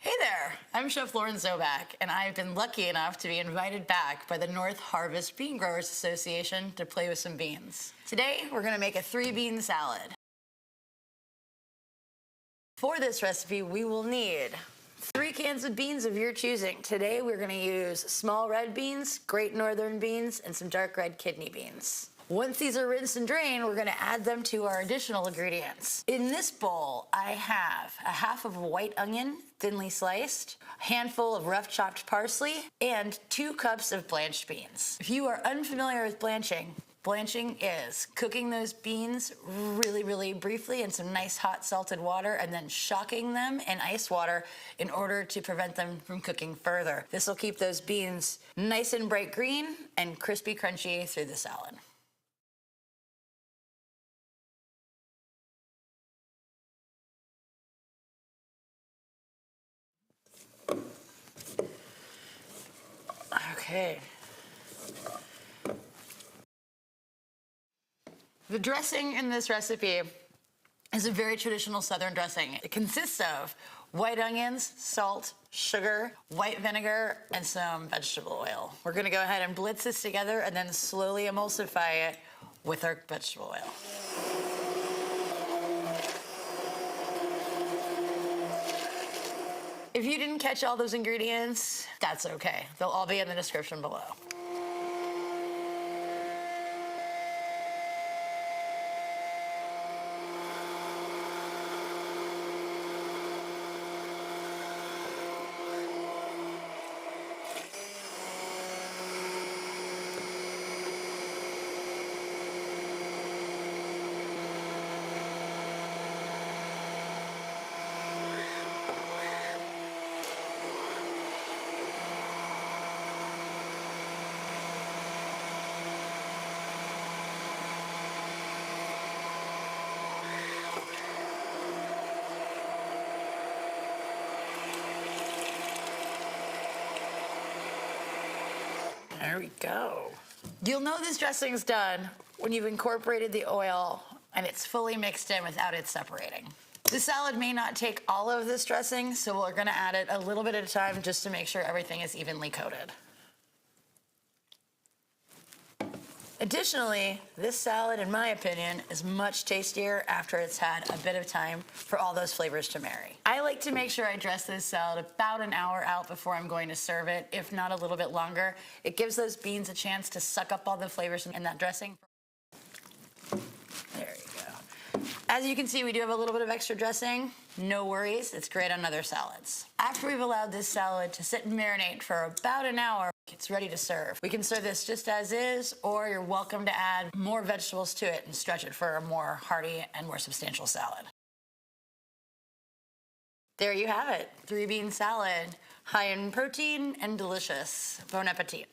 Hey there, I'm Chef Lauren Zobac, and I've been lucky enough to be invited back by the Northarvest Bean Growers Association to play with some beans. Today, we're gonna make a 3-bean salad. For this recipe, we will need 3 cans of beans of your choosing. Today, we're gonna use small red beans, great northern beans, and some dark red kidney beans. Once these are rinsed and drained, we're gonna add them to our additional ingredients. In this bowl, I have a half of a white onion, thinly sliced, a handful of rough chopped parsley, and 2 cups of blanched beans. If you are unfamiliar with blanching is cooking those beans really briefly in some nice hot salted water and then shocking them in ice water in order to prevent them from cooking further. This will keep those beans nice and bright green and crispy crunchy through the salad. Okay. The dressing in this recipe is a very traditional Southern dressing. It consists of white onions, salt, sugar, white vinegar, and some vegetable oil. We're gonna go ahead and blitz this together and then slowly emulsify it with our vegetable oil. If you didn't catch all those ingredients, that's okay. They'll all be in the description below. There we go. You'll know this dressing's done when you've incorporated the oil and it's fully mixed in without it separating. The salad may not take all of this dressing, so we're gonna add it a little bit at a time just to make sure everything is evenly coated. Additionally, this salad, in my opinion, is much tastier after it's had a bit of time for all those flavors to marry. I like to make sure I dress this salad about an hour out before I'm going to serve it, if not a little bit longer. It gives those beans a chance to suck up all the flavors in that dressing. There you go. As you can see, we do have a little bit of extra dressing. No worries, it's great on other salads. After we've allowed this salad to sit and marinate for about an hour, it's ready to serve. We can serve this just as is, or you're welcome to add more vegetables to it and stretch it for a more hearty and more substantial salad. There you have it, 3-bean salad, high in protein and delicious. Bon appetit.